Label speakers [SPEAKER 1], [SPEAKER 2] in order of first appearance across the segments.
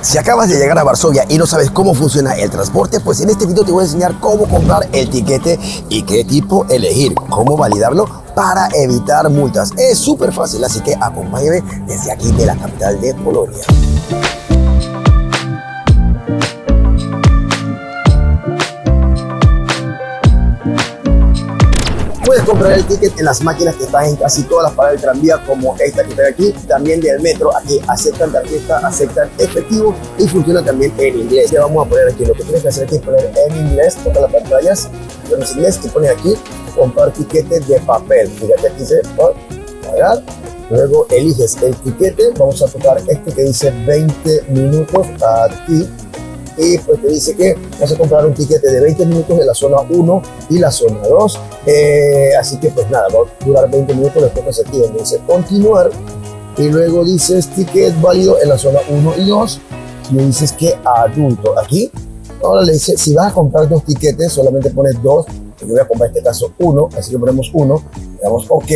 [SPEAKER 1] Si acabas de llegar a Varsovia y no sabes cómo funciona el transporte, pues en este video te voy a enseñar cómo comprar el tiquete y qué tipo elegir, cómo validarlo para evitar multas. Es súper fácil, así que acompáñame desde aquí de la capital de Polonia. Puedes comprar el ticket en las máquinas que están en casi todas las paradas del tranvía, como esta que está aquí, también del metro. Aquí aceptan tarjeta, aceptan efectivo y funciona también en inglés. Le vamos a poner aquí, lo que tienes que hacer aquí es poner en inglés, toca las pantallas, pones inglés y pones aquí comprar tiquetes de papel. Fíjate, aquí dice pagar, luego eliges el tiquete, vamos a tocar este que dice 20 minutos aquí. Y pues te dice que vas a comprar un tiquete de 20 minutos de la zona 1 y la zona 2. Así que pues nada, va a durar 20 minutos, le tocas aquí donde dice continuar. Y luego dices ticket válido en la zona 1 y 2. Y le dices que adulto. Aquí, ahora le dice, si vas a comprar dos tiquetes, solamente pones dos. Yo voy a comprar en este caso uno, así que ponemos uno. Le damos OK.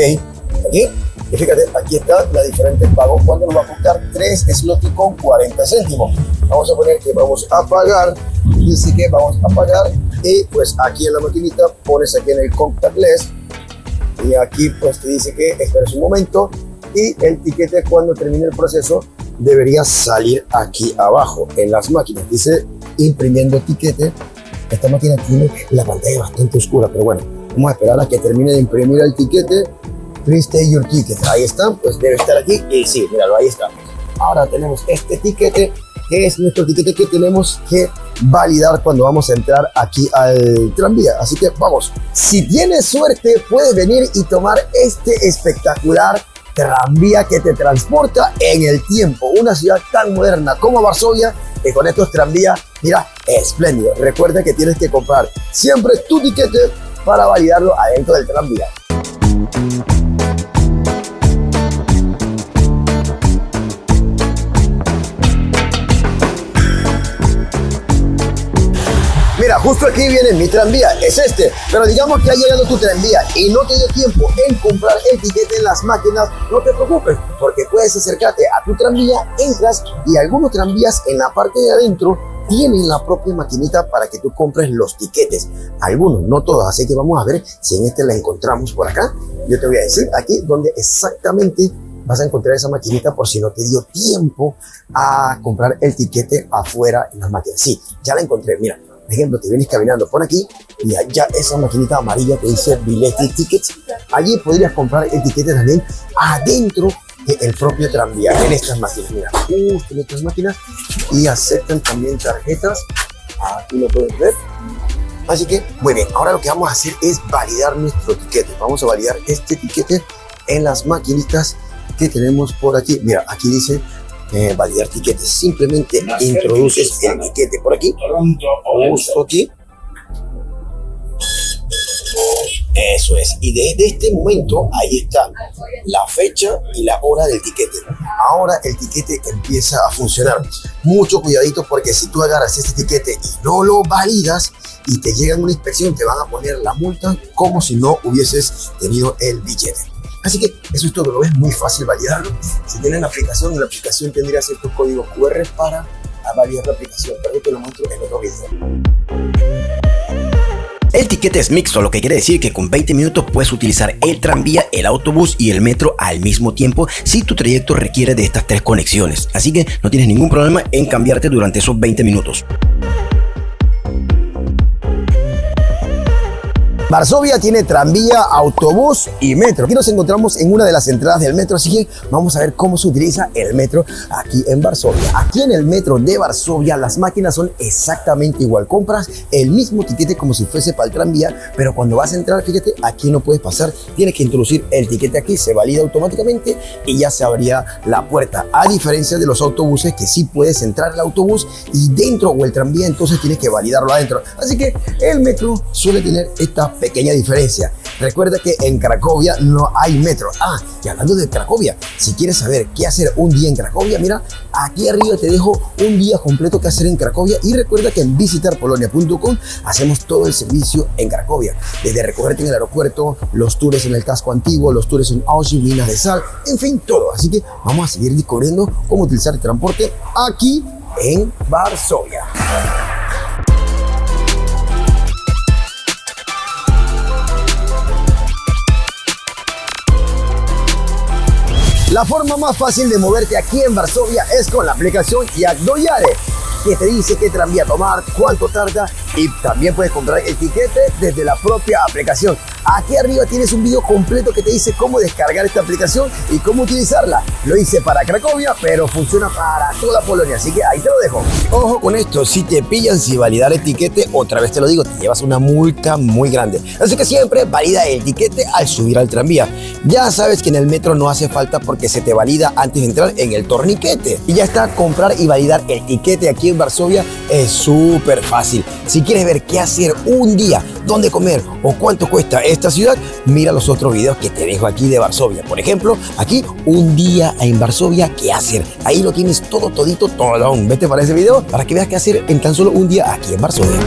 [SPEAKER 1] Aquí. Y fíjate, aquí está la diferente pago. ¿Cuánto nos va a costar? 3 zloty con 40 céntimos. Vamos a poner que vamos a pagar. Dice que vamos a pagar. Y pues aquí en la maquinita pones aquí en el contactless. Y aquí pues te dice que esperes un momento. Y el tiquete cuando termine el proceso debería salir aquí abajo en las máquinas. Dice imprimiendo tiquete. Esta máquina tiene la pantalla bastante oscura, pero bueno, vamos a esperar a que termine de imprimir el tiquete. Please take your ticket. Ahí está, pues debe estar aquí. Y sí, míralo, ahí está. Ahora tenemos este tiquete, que es nuestro tiquete que tenemos que validar cuando vamos a entrar aquí al tranvía. Así que vamos. Si tienes suerte, puedes venir y tomar este espectacular tranvía que te transporta en el tiempo. Una ciudad tan moderna como Varsovia, que con estos tranvías, mira, espléndido. Recuerda que tienes que comprar siempre tu tiquete para validarlo adentro del tranvía. Mira, justo aquí viene mi tranvía, es este, pero digamos que ha llegado tu tranvía y no te dio tiempo en comprar el tiquete en las máquinas, no te preocupes, porque puedes acercarte a tu tranvía, entras y algunos tranvías en la parte de adentro tienen la propia maquinita para que tú compres los tiquetes. Algunos, no todos, así que vamos a ver si en este la encontramos por acá. Yo te voy a decir aquí donde exactamente vas a encontrar esa maquinita por si no te dio tiempo a comprar el tiquete afuera en las máquinas. Sí, ya la encontré, mira. Por ejemplo, te vienes caminando por aquí y allá esa maquinita amarilla que dice Bileti Tickets. Allí podrías comprar el tiquete también adentro del propio tranvía, en estas máquinas. Mira, justo en estas máquinas, y aceptan también tarjetas. Aquí lo puedes ver. Así que, muy bien, ahora lo que vamos a hacer es validar nuestro tiquete. Vamos a validar este tiquete en las maquinitas que tenemos por aquí. Mira, aquí dice validar tiquetes. Simplemente introduces el tiquete por aquí, justo aquí. Eso es. Y desde este momento ahí está la fecha y la hora del tiquete. Ahora el tiquete empieza a funcionar. Mucho cuidadito, porque si tú agarras este tiquete y no lo validas y te llega una inspección, te van a poner la multa como si no hubieses tenido el billete. Así que eso es todo, lo ves muy fácil validarlo. Si tienes la aplicación, en la aplicación tendrás ciertos códigos QR para validar la aplicación, pero te lo muestro en otro video.
[SPEAKER 2] El tiquete es mixto, lo que quiere decir que con 20 minutos puedes utilizar el tranvía, el autobús y el metro al mismo tiempo si tu trayecto requiere de estas tres conexiones. Así que no tienes ningún problema en cambiarte durante esos 20 minutos.
[SPEAKER 1] Varsovia tiene tranvía, autobús y metro. Aquí nos encontramos en una de las entradas del metro, así que vamos a ver cómo se utiliza el metro aquí en Varsovia. Aquí en el metro de Varsovia las máquinas son exactamente igual. Compras el mismo tiquete como si fuese para el tranvía, pero cuando vas a entrar, fíjate, aquí no puedes pasar. Tienes que introducir el tiquete aquí, se valida automáticamente y ya se abrirá la puerta. A diferencia de los autobuses, que sí puedes entrar al autobús y dentro, o el tranvía, entonces tienes que validarlo adentro. Así que el metro suele tener esta pequeña diferencia. Recuerda que en Cracovia no hay metro. Y hablando de Cracovia, si quieres saber qué hacer un día en Cracovia, mira, aquí arriba te dejo un día completo que hacer en Cracovia. Y recuerda que en visitarpolonia.com hacemos todo el servicio en Cracovia, desde recogerte en el aeropuerto, los tours en el casco antiguo, los tours en Auschwitz, minas de sal, en fin, todo. Así que vamos a seguir descubriendo cómo utilizar el transporte aquí en Varsovia. La forma más fácil de moverte aquí en Varsovia es con la aplicación Jak Dojade, que te dice qué tranvía tomar, cuánto tarda y también puedes comprar el tiquete desde la propia aplicación. Aquí arriba tienes un video completo que te dice cómo descargar esta aplicación y cómo utilizarla. Lo hice para Cracovia, pero funciona para toda Polonia, así que ahí te lo dejo. Ojo con esto, si te pillan sin validar el tiquete, otra vez te lo digo, te llevas una multa muy grande. Así que siempre valida el tiquete al subir al tranvía. Ya sabes que en el metro no hace falta porque se te valida antes de entrar en el torniquete. Y ya está, comprar y validar el tiquete aquí en Varsovia es súper fácil. Si quieres ver qué hacer un día, dónde comer o cuánto cuesta esta ciudad, mira los otros videos que te dejo aquí de Varsovia. Por ejemplo, aquí un día en Varsovia, qué hacer. Ahí lo tienes todo. Vete para ese video para que veas qué hacer en tan solo un día aquí en Varsovia.